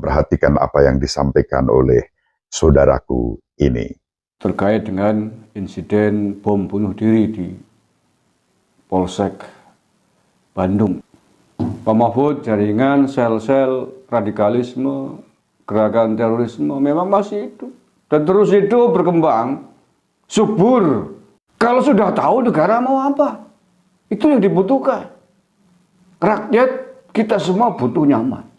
Perhatikan apa yang disampaikan oleh saudaraku ini. Terkait dengan insiden bom bunuh diri di Polsek Bandung. Pak Mahfud, jaringan sel-sel radikalisme, gerakan terorisme memang masih hidup. Dan terus hidup, berkembang, subur. Kalau sudah tahu negara mau apa, itu yang dibutuhkan. Rakyat kita semua butuh nyaman.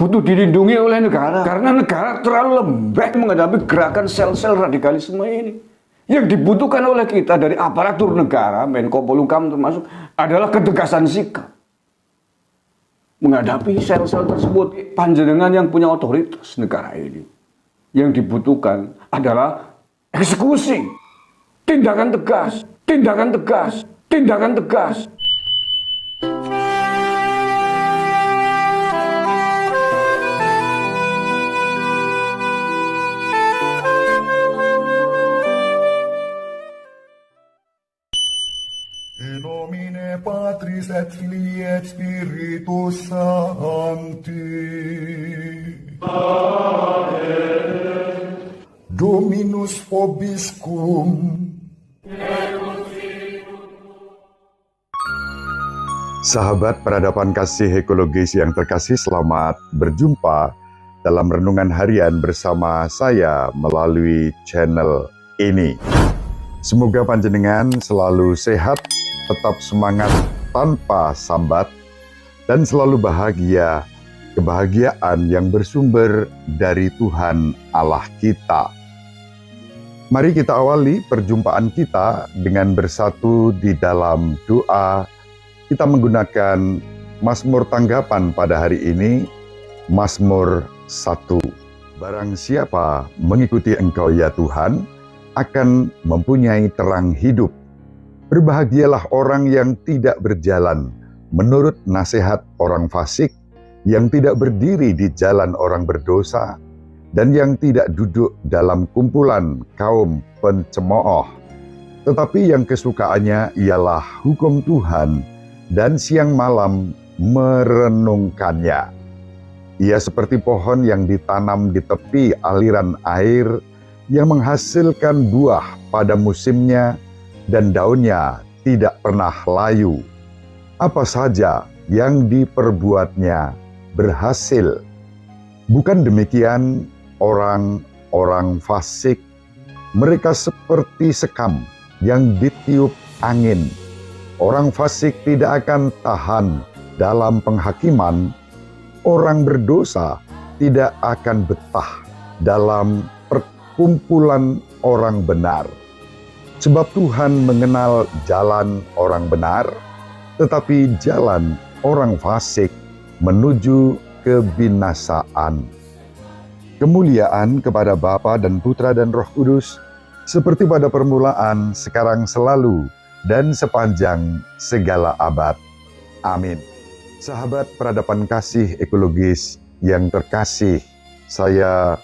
Butuh dilindungi oleh negara. Karena negara terlalu lembek menghadapi gerakan sel-sel radikalisme ini. Yang dibutuhkan oleh kita dari aparatur negara, Menko Polhukam termasuk, adalah ketegasan sikap. Menghadapi sel-sel tersebut, panjenengan yang punya otoritas negara ini. Yang dibutuhkan adalah eksekusi. Tindakan tegas, tindakan tegas, tindakan tegas. In nomine Patris et Filii et Spiritus Sancti. Amen. Dominus vobiscum. Sahabat peradaban kasih ekologis yang terkasih, selamat berjumpa dalam renungan harian bersama saya melalui channel ini. Semoga panjenengan selalu sehat, tetap semangat tanpa sambat, dan selalu bahagia, kebahagiaan yang bersumber dari Tuhan Allah kita. Mari kita awali perjumpaan kita dengan bersatu di dalam doa. Kita menggunakan Mazmur tanggapan pada hari ini, Mazmur 1. Barang siapa mengikuti Engkau ya Tuhan, akan mempunyai terang hidup. Berbahagialah orang yang tidak berjalan menurut nasihat orang fasik, yang tidak berdiri di jalan orang berdosa, dan yang tidak duduk dalam kumpulan kaum pencemooh. Tetapi yang kesukaannya ialah hukum Tuhan, dan siang malam merenungkannya. Ia seperti pohon yang ditanam di tepi aliran air, yang menghasilkan buah pada musimnya, dan daunnya tidak pernah layu. Apa saja yang diperbuatnya berhasil. Bukan demikian orang-orang fasik. Mereka seperti sekam yang ditiup angin. Orang fasik tidak akan tahan dalam penghakiman. Orang berdosa tidak akan betah dalam perkumpulan orang benar. Sebab Tuhan mengenal jalan orang benar, tetapi jalan orang fasik menuju kebinasaan. Kemuliaan kepada Bapa dan Putra dan Roh Kudus, seperti pada permulaan, sekarang, selalu, dan sepanjang segala abad. Amin. Sahabat peradaban kasih ekologis yang terkasih, saya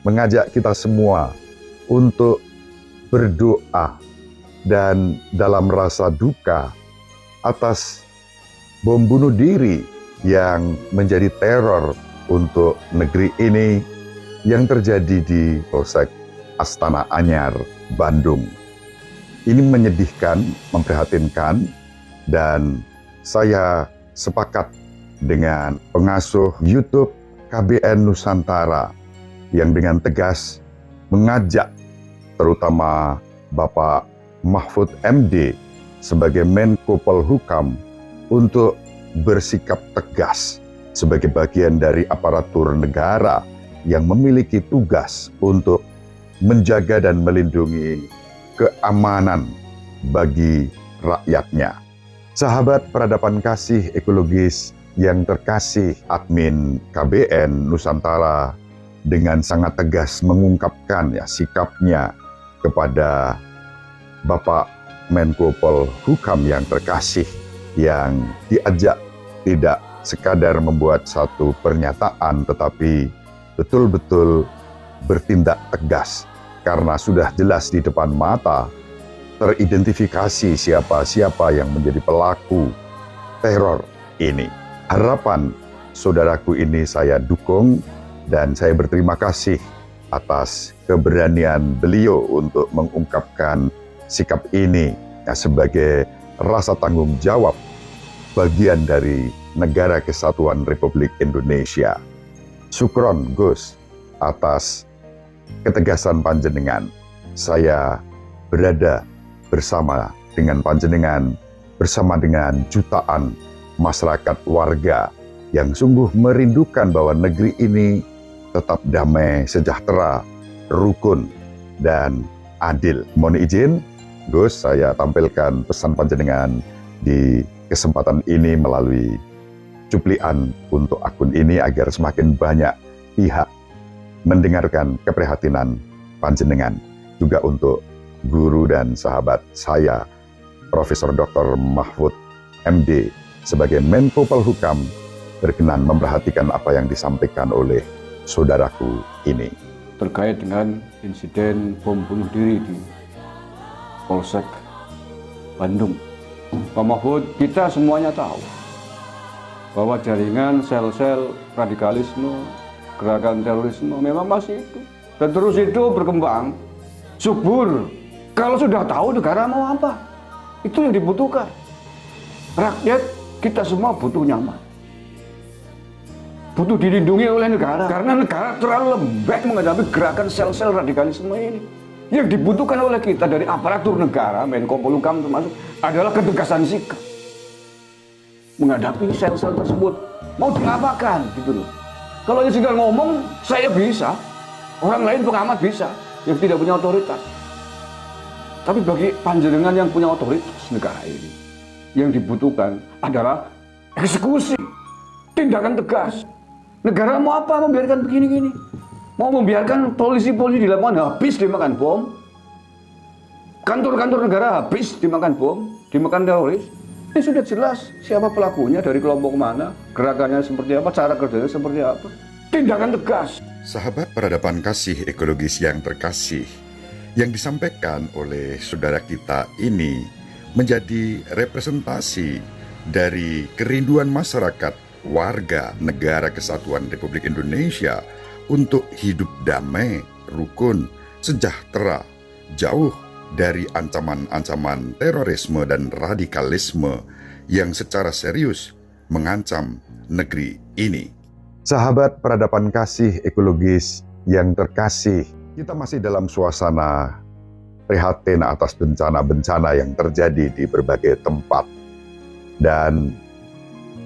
mengajak kita semua untuk berdoa dan dalam rasa duka atas bom bunuh diri yang menjadi teror untuk negeri ini yang terjadi di Polsek Astana Anyar, Bandung. Ini menyedihkan, memprihatinkan, dan saya sepakat dengan pengasuh YouTube KBN Nusantara yang dengan tegas mengajak terutama Bapak Mahfud MD sebagai Menko Polhukam untuk bersikap tegas sebagai bagian dari aparatur negara yang memiliki tugas untuk menjaga dan melindungi keamanan bagi rakyatnya. Sahabat peradaban kasih ekologis yang terkasih, admin KBN Nusantara dengan sangat tegas mengungkapkan sikapnya kepada Bapak Menko Polhukam yang terkasih, yang diajak tidak sekadar membuat satu pernyataan, tetapi betul-betul bertindak tegas, karena sudah jelas di depan mata, teridentifikasi siapa-siapa yang menjadi pelaku teror ini. Harapan saudaraku ini saya dukung dan saya berterima kasih atas keberanian beliau untuk mengungkapkan sikap ini sebagai rasa tanggung jawab bagian dari Negara Kesatuan Republik Indonesia. Syukron Gus atas ketegasan panjenengan. Saya berada bersama dengan panjenengan, bersama dengan jutaan masyarakat warga yang sungguh merindukan bahwa negeri ini tetap damai, sejahtera, rukun, dan adil. Mohon izin, Gus, saya tampilkan pesan panjenengan di kesempatan ini melalui cuplian untuk akun ini agar semakin banyak pihak mendengarkan keprihatinan panjenengan. Juga untuk guru dan sahabat saya, Profesor Dr. Mahfud MD, sebagai Menko Polhukam, berkenan memperhatikan apa yang disampaikan oleh saudaraku ini. Terkait dengan insiden bom bunuh diri di Polsek Bandung. Pak Mahfud, kita semuanya tahu bahwa jaringan sel-sel radikalisme, gerakan terorisme memang masih itu. Dan terus itu berkembang, subur. Kalau sudah tahu negara mau apa, itu yang dibutuhkan. Rakyat kita semua butuh nyaman, butuh dilindungi oleh negara. Karena negara terlalu lembek menghadapi gerakan sel-sel radikalisme ini. Yang dibutuhkan oleh kita dari aparatur negara, Menko Polhukam termasuk, adalah ketegasan sikap menghadapi sel-sel tersebut. Mau diapakan gitu loh. Kalau yang sudah ngomong, saya bisa. Orang lain pengamat bisa, yang tidak punya otoritas. Tapi bagi panjenengan yang punya otoritas negara ini, yang dibutuhkan adalah eksekusi, tindakan tegas. Negara mau apa? Membiarkan begini-gini? Mau membiarkan polisi-polisi di lapangan habis dimakan bom? Kantor-kantor negara habis dimakan bom, dimakan teroris? Ini sudah jelas siapa pelakunya, dari kelompok mana, gerakannya seperti apa, cara kerjanya seperti apa. Tindakan tegas. Sahabat peradaban kasih ekologis yang terkasih, yang disampaikan oleh saudara kita ini menjadi representasi dari kerinduan masyarakat warga Negara Kesatuan Republik Indonesia untuk hidup damai, rukun, sejahtera, jauh dari ancaman-ancaman terorisme dan radikalisme yang secara serius mengancam negeri ini. Sahabat peradaban kasih ekologis yang terkasih, kita masih dalam suasana prihatin atas bencana-bencana yang terjadi di berbagai tempat. Dan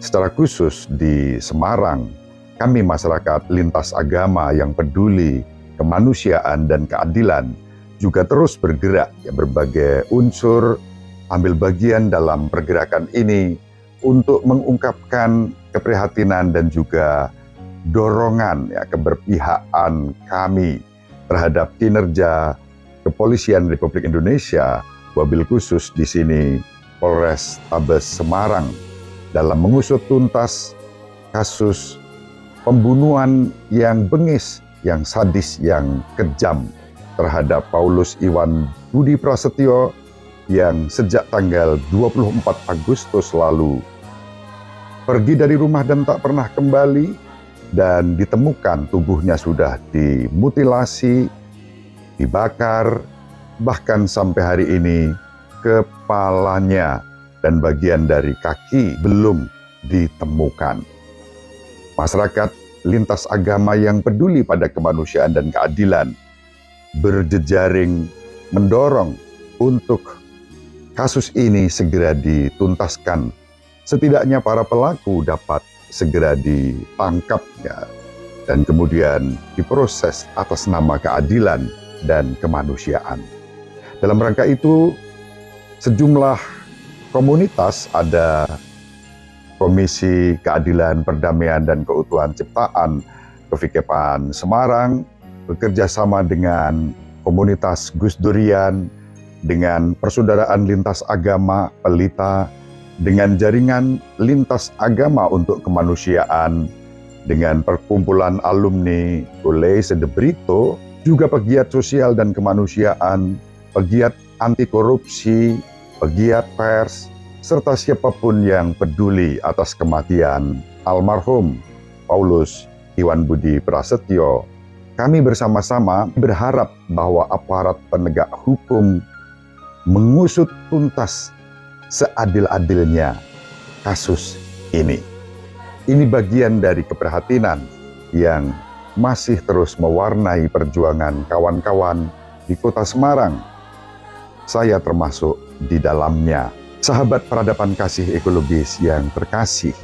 secara khusus di Semarang, kami masyarakat lintas agama yang peduli kemanusiaan dan keadilan juga terus bergerak, berbagai unsur ambil bagian dalam pergerakan ini untuk mengungkapkan keprihatinan dan juga dorongan keberpihakan kami terhadap kinerja Kepolisian Republik Indonesia, wabil khusus di sini Polres Tabes Semarang, dalam mengusut tuntas kasus pembunuhan yang bengis, yang sadis, yang kejam terhadap Paulus Iwan Budi Prasetyo yang sejak tanggal 24 Agustus lalu pergi dari rumah dan tak pernah kembali, dan ditemukan tubuhnya sudah dimutilasi, dibakar, bahkan sampai hari ini kepalanya dan bagian dari kaki belum ditemukan. Masyarakat lintas agama yang peduli pada kemanusiaan dan keadilan berjejaring mendorong untuk kasus ini segera dituntaskan. Setidaknya para pelaku dapat segera ditangkap dan kemudian diproses atas nama keadilan dan kemanusiaan. Dalam rangka itu, sejumlah komunitas, ada Komisi Keadilan, Perdamaian, dan Keutuhan Ciptaan Kefikepan Semarang, bekerja sama dengan komunitas Gus Durian, dengan Persaudaraan Lintas Agama Pelita, dengan Jaringan Lintas Agama untuk Kemanusiaan, dengan Perkumpulan Alumni Oleh Sedebrito, juga pegiat sosial dan kemanusiaan, pegiat anti korupsi, pegiat pers, serta siapapun yang peduli atas kematian almarhum Paulus Iwan Budi Prasetyo, kami bersama-sama berharap bahwa aparat penegak hukum mengusut tuntas seadil-adilnya kasus ini. Ini bagian dari keprihatinan yang masih terus mewarnai perjuangan kawan-kawan di Kota Semarang. Saya termasuk di dalamnya. Sahabat peradaban kasih ekologis yang terkasih,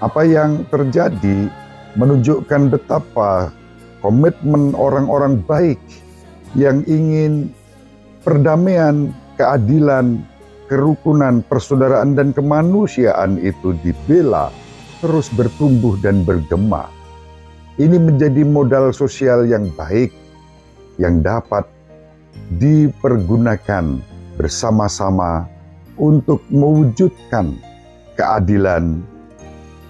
apa yang terjadi menunjukkan betapa komitmen orang-orang baik yang ingin perdamaian, keadilan, kerukunan, persaudaraan, dan kemanusiaan itu dibela terus bertumbuh dan bergema. Ini menjadi modal sosial yang baik yang dapat dipergunakan bersama-sama untuk mewujudkan keadilan,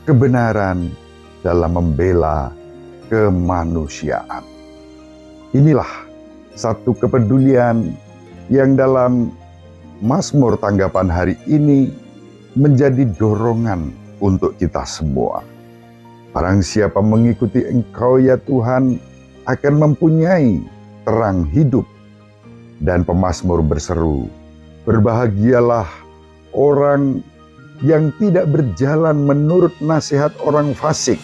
kebenaran dalam membela kemanusiaan. Inilah satu kepedulian yang dalam Mazmur tanggapan hari ini menjadi dorongan untuk kita semua. Barang siapa mengikuti Engkau ya Tuhan akan mempunyai terang hidup. Dan pemazmur berseru, berbahagialah orang yang tidak berjalan menurut nasihat orang fasik.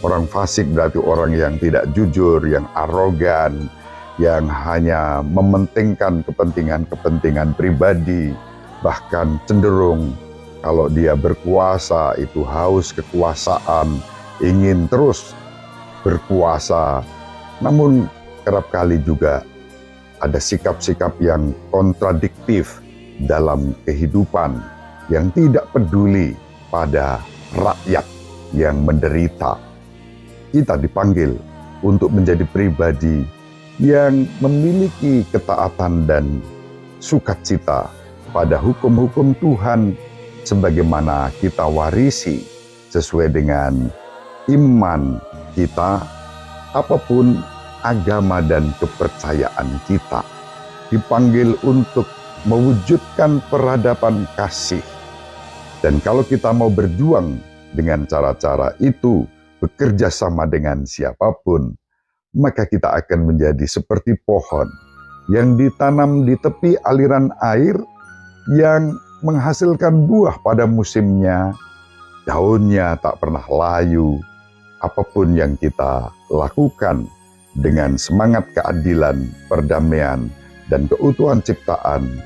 Orang fasik berarti orang yang tidak jujur, yang arogan, yang hanya mementingkan kepentingan-kepentingan pribadi, bahkan cenderung kalau dia berkuasa itu haus kekuasaan, ingin terus berkuasa. Namun kerap kali juga ada sikap-sikap yang kontradiktif dalam kehidupan, yang tidak peduli pada rakyat yang menderita. Kita dipanggil untuk menjadi pribadi yang memiliki ketaatan dan sukacita pada hukum-hukum Tuhan sebagaimana kita warisi sesuai dengan iman kita, apapun agama dan kepercayaan kita. Dipanggil untuk mewujudkan peradaban kasih. Dan kalau kita mau berjuang dengan cara-cara itu, bekerja sama dengan siapapun, maka kita akan menjadi seperti pohon yang ditanam di tepi aliran air yang menghasilkan buah pada musimnya, daunnya tak pernah layu. Apapun yang kita lakukan dengan semangat keadilan, perdamaian, dan keutuhan ciptaan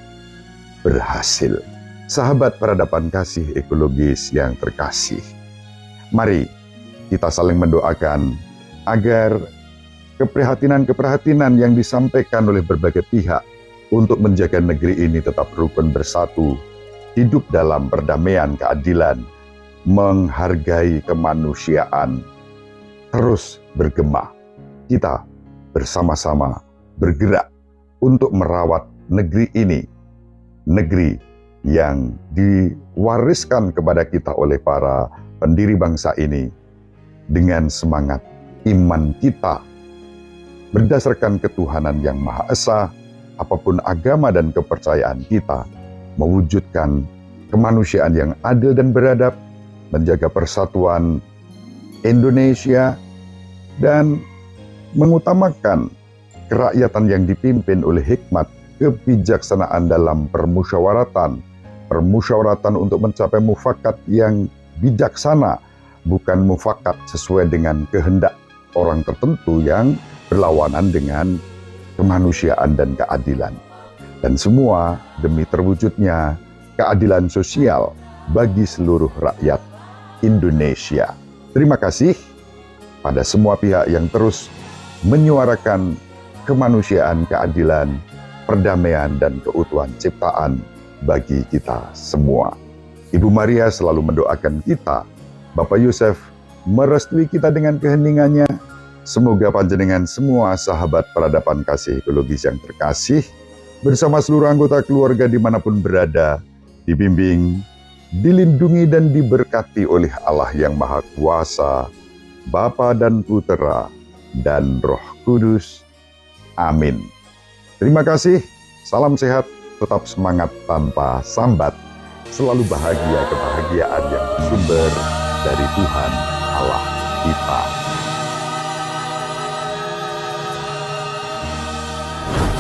berhasil. Sahabat peradaban kasih ekologis yang terkasih, mari kita saling mendoakan agar keprihatinan-keprihatinan yang disampaikan oleh berbagai pihak untuk menjaga negeri ini tetap rukun bersatu, hidup dalam perdamaian, keadilan, menghargai kemanusiaan, terus bergema. Kita bersama-sama bergerak untuk merawat negeri ini, negeri yang diwariskan kepada kita oleh para pendiri bangsa ini, dengan semangat iman kita berdasarkan ketuhanan yang Maha Esa. Apapun agama dan kepercayaan kita, mewujudkan kemanusiaan yang adil dan beradab, menjaga persatuan Indonesia, dan mengutamakan kerakyatan yang dipimpin oleh hikmat kebijaksanaan dalam permusyawaratan untuk mencapai mufakat yang bijaksana, bukan mufakat sesuai dengan kehendak orang tertentu yang berlawanan dengan kemanusiaan dan keadilan. Dan semua demi terwujudnya keadilan sosial bagi seluruh rakyat Indonesia. Terima kasih pada semua pihak yang terus menyuarakan kemanusiaan, keadilan, perdamaian, dan keutuhan ciptaan bagi kita semua. Ibu Maria selalu mendoakan kita. Bapak Yosef merestui kita dengan keheningannya. Semoga panjenengan semua sahabat peradaban kasih ekologis yang terkasih, bersama seluruh anggota keluarga dimanapun berada, dibimbing, dilindungi dan diberkati oleh Allah yang Maha Kuasa, Bapa dan Putera, dan Roh Kudus. Amin. Terima kasih, salam sehat, tetap semangat tanpa sambat, selalu bahagia kebahagiaan yang bersumber dari Tuhan Allah. kita.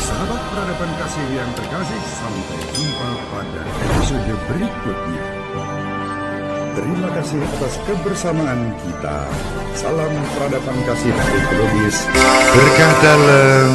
Sahabat peradaban kasih yang terkasih, sampai jumpa pada episode berikutnya. Terima kasih atas kebersamaan kita. Salam peradaban kasih ekologis. Berkah dalam